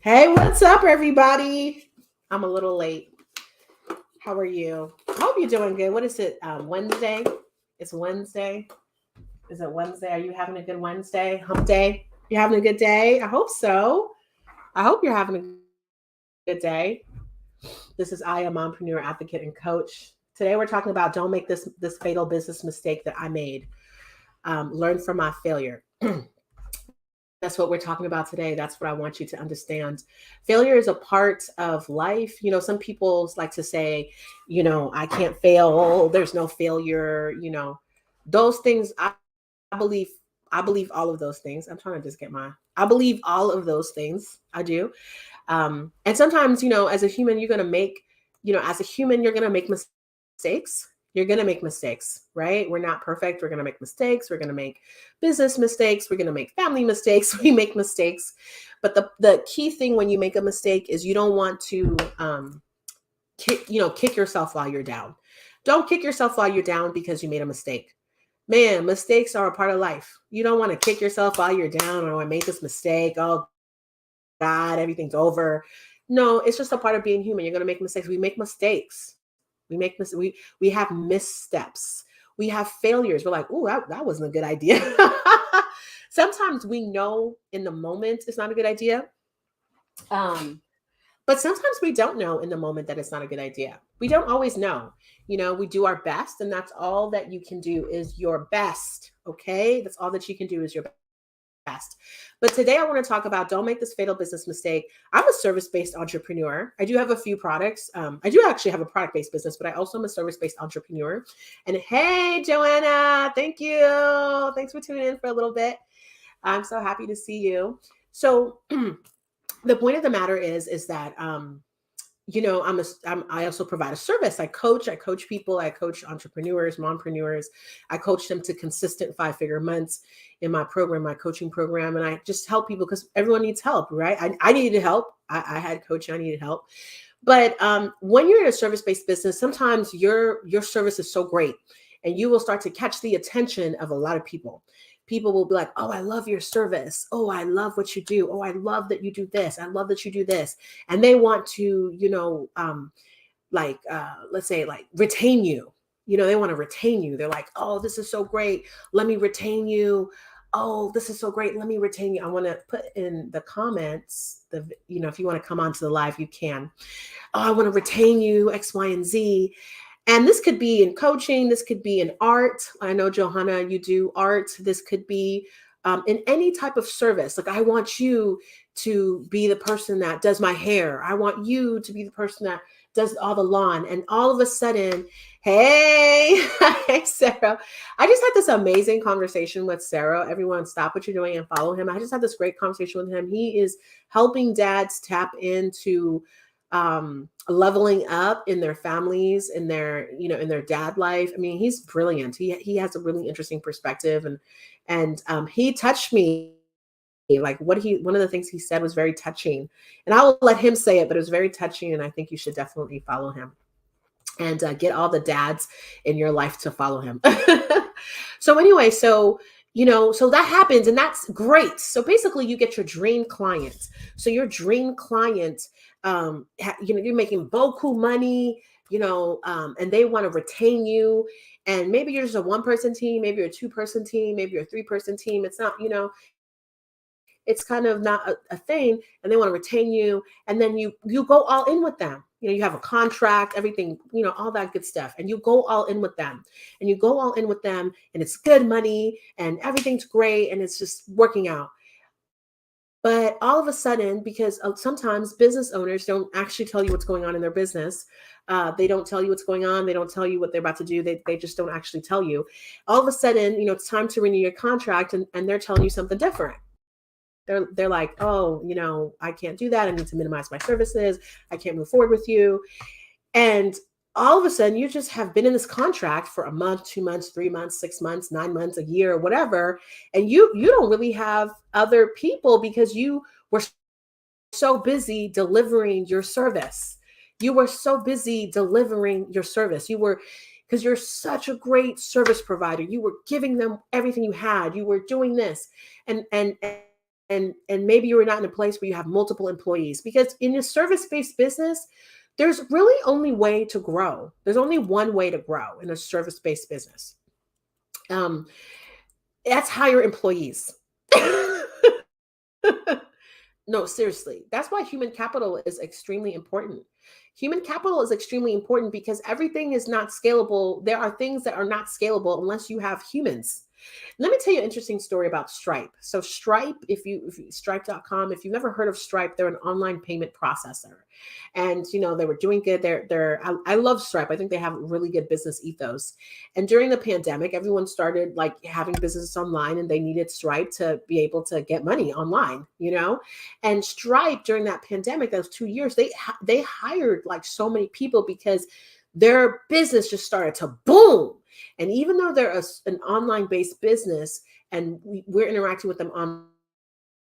Hey, what's up, everybody? I'm a little late. How are you? I hope you're doing good. What is it? Wednesday? It's Wednesday. Is it Wednesday? Are you having a good Wednesday? Hump day? You having a good day? I hope so. I hope you're having a good day. This is I, a mompreneur advocate and coach. Today we're talking about don't make this fatal business mistake that I made. Learn from my failure. That's what we're talking about today. That's what I want you to understand. Failure is a part of life. Some people like to say, I can't fail. There's no failure. Those things. I believe all of those things. I'm trying to just get I believe all of those things. I do. And sometimes, as a human, as a human, you're gonna make mistakes. You're gonna make mistakes, right? We're not perfect. We're gonna make mistakes. We're gonna make business mistakes. We're gonna make family mistakes. We make mistakes. But the key thing when you make a mistake is you don't want to kick yourself while you're down. Don't kick yourself while you're down because you made a mistake. Man, mistakes are a part of life. You don't want to kick yourself while you're down or I made this mistake. Oh God, everything's over. No, it's just a part of being human. You're gonna make mistakes. We make mistakes. We have missteps. We have failures. We're like, oh, that wasn't a good idea. Sometimes we know in the moment it's not a good idea. Um, but sometimes we don't know in the moment that it's not a good idea. We don't always know. We do our best, and that's all that you can do is your best. Okay. That's all that you can do is your best. But today I want to talk about don't make this fatal business mistake. I'm a service-based entrepreneur. I do have a few products. I do actually have a product-based business, but I also am a service-based entrepreneur. And hey, Joanna, thank you. Thanks for tuning in for a little bit. I'm so happy to see you. So the point of the matter is that I also provide a service. I coach people, I coach entrepreneurs, mompreneurs. I coach them to consistent 5-figure months in my program, my coaching program. And I just help people because everyone needs help, right? I needed help. I had coaching, I needed help. But when you're in a service-based business, sometimes your service is so great and you will start to catch the attention of a lot of people. People will be like, oh, I love your service. Oh, I love what you do. Oh, I love that you do this. I love that you do this. And they want to, let's say, like, retain you. They want to retain you. They're like, oh, this is so great. Let me retain you. Oh, this is so great. Let me retain you. I want to put in the comments, if you want to come onto the live, you can. Oh, I want to retain you, X, Y, and Z. And this could be in coaching. This could be in art. I know, Johanna, you do art. This could be in any type of service. Like, I want you to be the person that does my hair. I want you to be the person that does all the lawn. And all of a sudden, hey, hey, Sarah. I just had this amazing conversation with Sarah. Everyone, stop what you're doing and follow him. I just had this great conversation with him. He is helping dads tap into leveling up in their families, in their dad life. I mean, he's brilliant. He has a really interesting perspective, and he touched me. Like, one of the things he said was very touching, and I'll let him say it, but it was very touching, and I think you should definitely follow him and get all the dads in your life to follow him. So anyway, so that happens, and that's great. So basically, you get your dream client. So your dream client, you're making beaucoup money, and they want to retain you. And maybe you're just a one-person team, maybe you're a two-person team, maybe you're a three-person team. It's not, it's kind of not a thing, and they want to retain you, and then you go all in with them. You have a contract, everything, all that good stuff, and you go all in with them, and it's good money, and everything's great, and it's just working out. But all of a sudden, because sometimes business owners don't actually tell you what's going on in their business, they don't tell you what's going on. They don't tell you what they're about to do. They just don't actually tell you. All of a sudden, it's time to renew your contract, and they're telling you something different. They're like, oh, I can't do that. I need to minimize my services. I can't move forward with you. And all of a sudden, you just have been in this contract for a month, 2 months, 3 months, 6 months, 9 months, a year, whatever, and you don't really have other people because you were so busy delivering your service. You were so busy delivering your service. Because you're such a great service provider. You were giving them everything you had. You were doing this, and and maybe you're not in a place where you have multiple employees, because in a service-based business, there's really only way to grow. There's only one way to grow in a service-based business. Um, that's hire employees. No, seriously. That's why human capital is extremely important. Human capital is extremely important because everything is not scalable. There are things that are not scalable unless you have humans. Let me tell you an interesting story about Stripe. So Stripe, if you stripe.com, if you've never heard of Stripe, they're an online payment processor. And they were doing good. I love Stripe. I think they have really good business ethos. And during the pandemic, everyone started like having businesses online and they needed Stripe to be able to get money online. And Stripe during that pandemic, those 2 years, they hired like so many people because their business just started to boom. And even though they're an online based business and we're interacting with them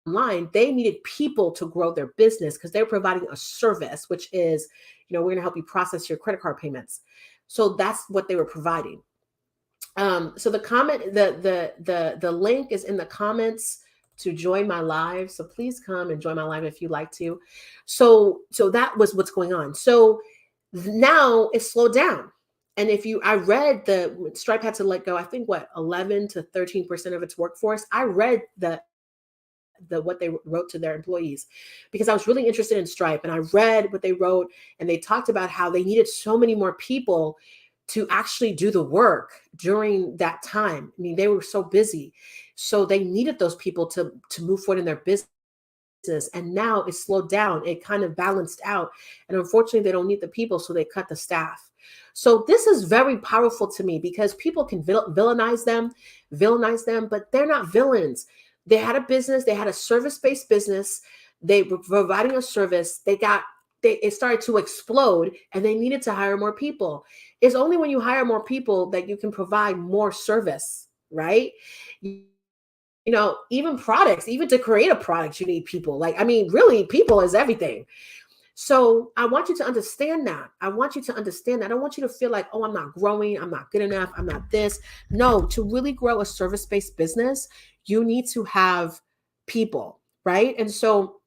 online, they needed people to grow their business because they're providing a service, which is, we're going to help you process your credit card payments. So that's what they were providing. So the link is in the comments to join my live. So please come and join my live if you like to. So that was what's going on. So now it's slowed down. And I read Stripe had to let go, I think 11 to 13% of its workforce. I read what they wrote to their employees because I was really interested in Stripe, and I read what they wrote, and they talked about how they needed so many more people to actually do the work during that time. I mean, they were so busy. So they needed those people to move forward in their business. And now it's slowed down. It kind of balanced out. And unfortunately, they don't need the people, so they cut the staff. So this is very powerful to me because people can villainize them, but they're not villains. They had a business, they had a service-based business, they were providing a service, it started to explode and they needed to hire more people. It's only when you hire more people that you can provide more service, right? Even products, even to create a product, you need people. Really, people is everything. So I want you to understand that. I don't want you to feel like, oh, I'm not growing. I'm not good enough. I'm not this. No, to really grow a service-based business, you need to have people, right? And so,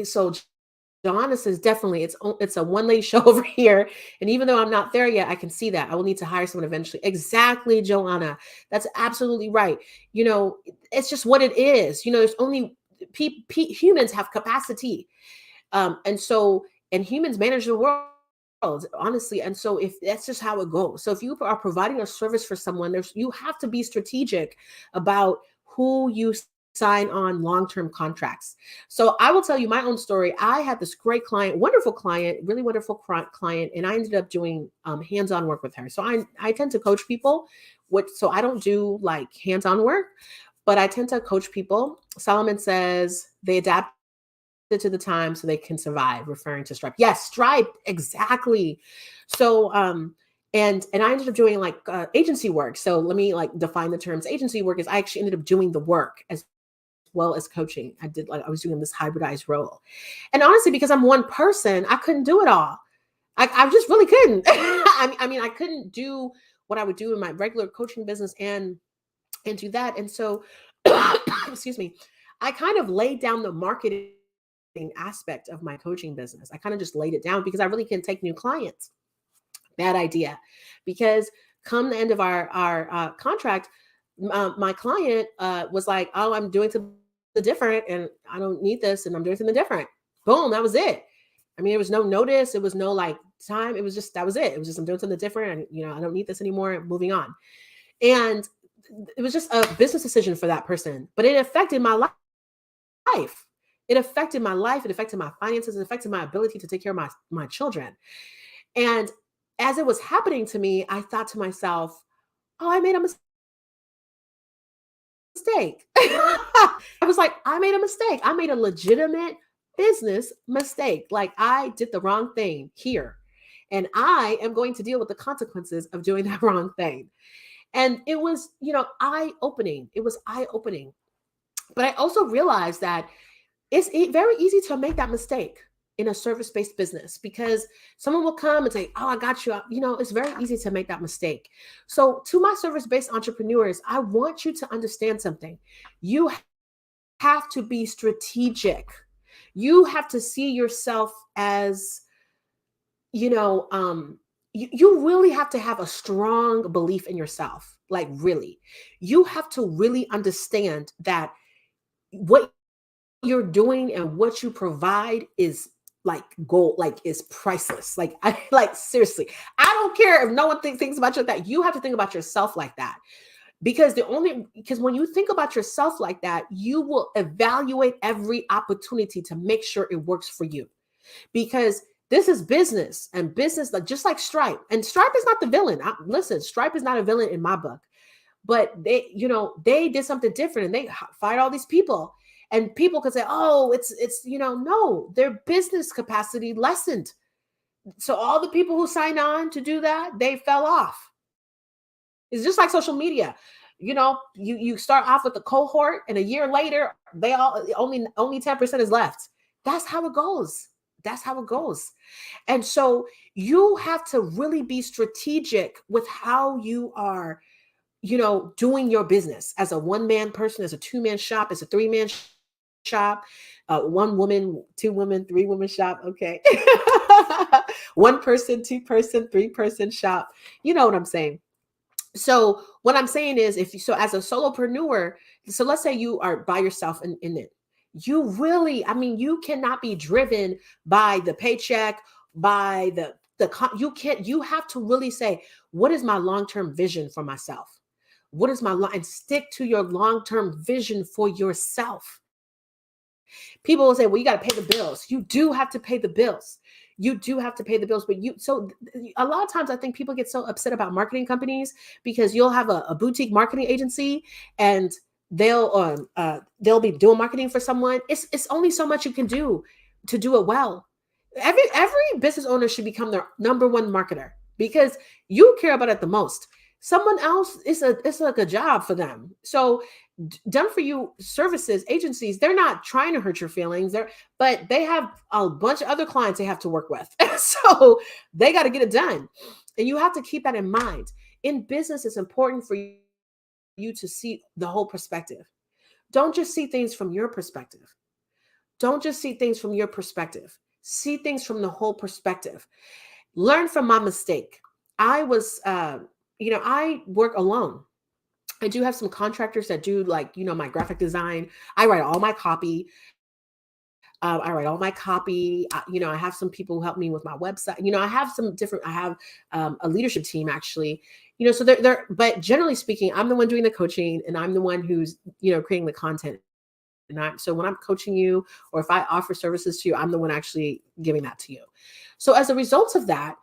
so Joanna says, definitely, it's a one-lady show over here. And even though I'm not there yet, I can see that. I will need to hire someone eventually. Exactly, Joanna. That's absolutely right. It's just what it is. There's only humans have capacity. And humans manage the world, honestly. And so if that's just how it goes. So if you are providing a service for someone, you have to be strategic about who you sign on long-term contracts. So I will tell you my own story. I had this great client, wonderful client, really wonderful client, and I ended up doing hands-on work with her. So I tend to coach people, so I don't do like hands-on work, but I tend to coach people. Solomon says they adapt to the time so they can survive, referring to Stripe. Yes, Stripe, exactly. So and I ended up doing like agency work. So let me like define the terms. Agency work is I actually ended up doing the work as well as coaching. I was doing this hybridized role. And honestly, because I'm one person, I couldn't do it all. I just really couldn't. I couldn't do what I would do in my regular coaching business and do that. And so, excuse me, I kind of laid down the marketing aspect of my coaching business. I kind of just laid it down because I really can't take new clients. Bad idea. Because come the end of our contract, my client was like, oh, I'm doing something different and I don't need this and I'm doing something different. Boom, that was it. There was no notice. It was no like time. It was just, that was it. It was just, I'm doing something different and, I don't need this anymore. Moving on. And it was just a business decision for that person, but it affected my life. It affected my life. It affected my finances. It affected my ability to take care of my children. And as it was happening to me, I thought to myself, oh, I made a mistake. I was like, I made a mistake. I made a legitimate business mistake. Like I did the wrong thing here. And I am going to deal with the consequences of doing that wrong thing. And it was, eye-opening. It was eye-opening. But I also realized that it's very easy to make that mistake in a service-based business because someone will come and say, oh, I got you. It's very easy to make that mistake. So to my service-based entrepreneurs, I want you to understand something. You have to be strategic. You have to see yourself as, you know, you really have to have a strong belief in yourself. Like, really, you have to really understand that what you're doing and what you provide is like gold, like is priceless. Like, I like, seriously, I don't care if no one thinks about you like that. You have to think about yourself like that, because when you think about yourself like that, you will evaluate every opportunity to make sure it works for you, because this is business, and business, like, just like Stripe, and Stripe is not the villain. Listen, Stripe is not a villain in my book, but they did something different, and they fired all these people, and people could say, oh, it's no, their business capacity lessened. So all the people who signed on to do that, they fell off. It's just like social media. You start off with a cohort, and a year later, they all only 10% is left. That's how it goes. That's how it goes. And so you have to really be strategic with how you are, doing your business, as a one-man person, as a two-man shop, as a three-man shop, one woman, two women, three woman shop. Okay. One person, two person, three-person shop. You know what I'm saying? So what I'm saying is, as a solopreneur, so let's say you are by yourself in it, you really, I mean, you cannot be driven by the paycheck, by you can't, you have to really say, what is my long-term vision for myself? What is and stick to your long-term vision for yourself. People will say, well, you got to pay the bills. You do have to pay the bills. You do have to pay the bills. But a lot of times I think people get so upset about marketing companies, because you'll have a boutique marketing agency, and they'll be doing marketing for someone. It's only so much you can do to do it well. Every business owner should become their number one marketer, because you care about it the most. Someone else, it's like a job for them. So done for you services agencies, they're not trying to hurt your feelings, but they have a bunch of other clients they have to work with. So they got to get it done, and you have to keep that in mind. In business, it's important for you to see the whole perspective. Don't just see things from your perspective. Don't just see things from your perspective. See things from the whole perspective. Learn from my mistake. I was I work alone. I do have some contractors that do, like, my graphic design. I write all my copy. I have some people who help me with my website. I have I have a leadership team, actually. So but generally speaking, I'm the one doing the coaching, and I'm the one who's, creating the content. So when I'm coaching you, or if I offer services to you, I'm the one actually giving that to you. So as a result of that,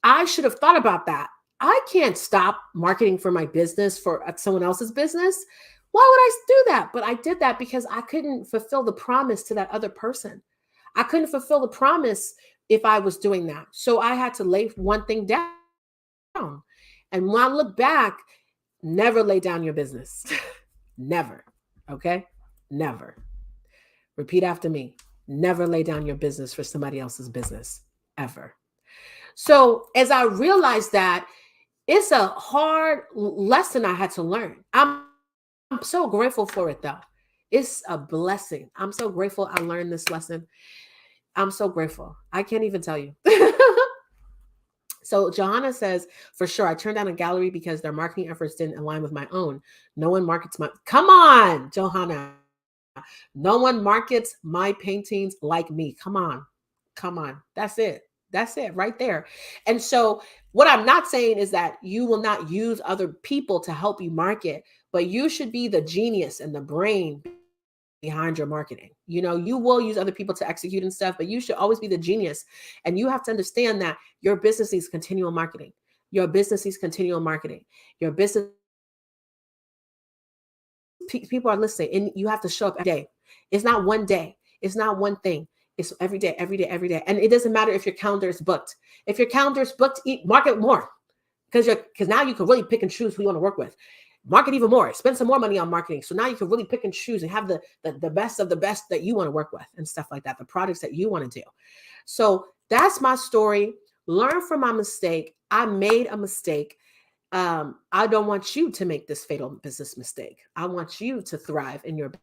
I should have thought about that. I can't stop marketing for my business for someone else's business. Why would I do that? But I did that because I couldn't fulfill the promise to that other person. I couldn't fulfill the promise if I was doing that. So I had to lay one thing down. And when I look back, never lay down your business. Never. Okay? Never. Repeat after me. Never lay down your business for somebody else's business, ever. So as I realized that, it's a hard lesson I had to learn. I'm so grateful for it, though. It's a blessing. I'm so grateful I learned this lesson. I'm so grateful. I can't even tell you. So Johanna says, for sure, I turned down a gallery because their marketing efforts didn't align with my own. No one markets my, come on, Johanna. No one markets my paintings like me. Come on. Come on. That's it. That's it right there. And so what I'm not saying is that you will not use other people to help you market, but you should be the genius and the brain behind your marketing. You will use other people to execute and stuff, but you should always be the genius. And you have to understand that your business needs continual marketing. Your business needs continual marketing. Your business, people are listening, and you have to show up every day. It's not one day. It's not one thing. It's every day, every day, every day. And it doesn't matter if your calendar is booked. If your calendar is booked, market more, because now you can really pick and choose who you want to work with. Market even more. Spend some more money on marketing. So now you can really pick and choose and have the best of the best that you want to work with and stuff like that, the products that you want to do. So that's my story. Learn from my mistake. I made a mistake. I don't want you to make this fatal business mistake. I want you to thrive in your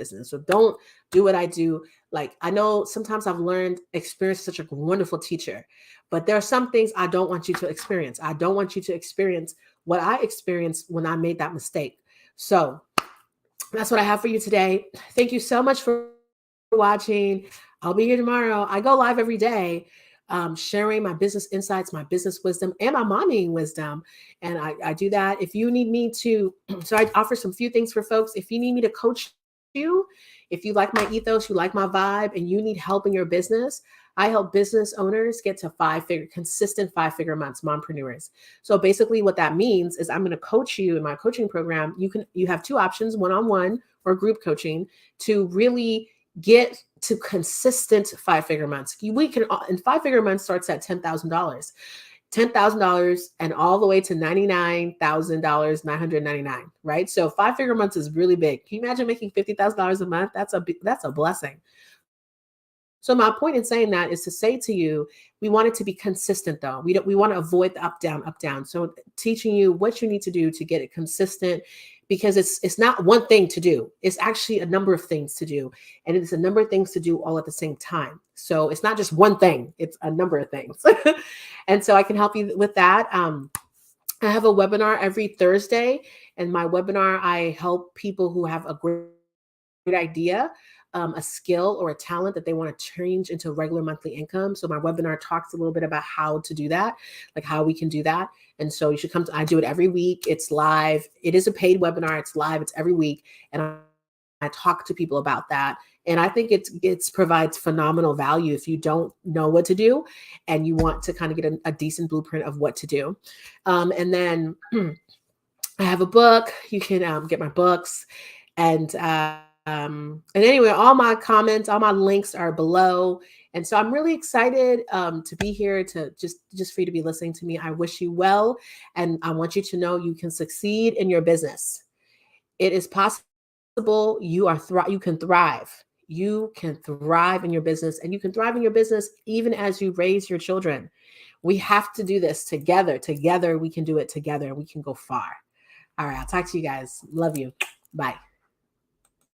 business. So don't do what I do. Like, I know sometimes I've learned, experienced such a wonderful teacher, but there are some things I don't want you to experience. I don't want you to experience what I experienced when I made that mistake. So that's what I have for you today. Thank you so much for watching. I'll be here tomorrow. I go live every day, sharing my business insights, my business wisdom, and my mommying wisdom. And I do that. If you need me to, so I offer some few things for folks. If you need me to coach you, if you like my ethos, you like my vibe, and you need help in your business, I help business owners get to consistent 5-figure months, mompreneurs. So basically what that means is I'm going to coach you in my coaching program. You have two options, one-on-one or group coaching, to really get to consistent 5-figure months. We can, and 5-figure months starts at $10,000. $10,000 and all the way to $99,999, right? So 5-figure months is really big. Can you imagine making $50,000 a month? That's a blessing. So my point in saying that is to say to you, we want it to be consistent though. We want to avoid the up, down, up, down. So teaching you what you need to do to get it consistent, because it's not one thing to do. It's actually a number of things to do. And it's a number of things to do all at the same time. So it's not just one thing, it's a number of things. And so I can help you with that. I have a webinar every Thursday, and my webinar, I help people who have a great idea, a skill or a talent that they want to change into regular monthly income. So my webinar talks a little bit about how to do that, like how we can do that. And so you should come to, I do it every week. It's live. It is a paid webinar. It's live. It's every week. And I talk to people about that. And I think it provides phenomenal value if you don't know what to do and you want to kind of get a decent blueprint of what to do. And then I have a book. You can get my books. And anyway, all my comments, all my links are below. And so I'm really excited to be here, to just for you to be listening to me. I wish you well. And I want you to know you can succeed in your business. It is possible. You can thrive. You can thrive in your business, and you can thrive in your business even as you raise your children. We have to do this together. Together, we can do it together. We can go far. All right. I'll talk to you guys. Love you. Bye.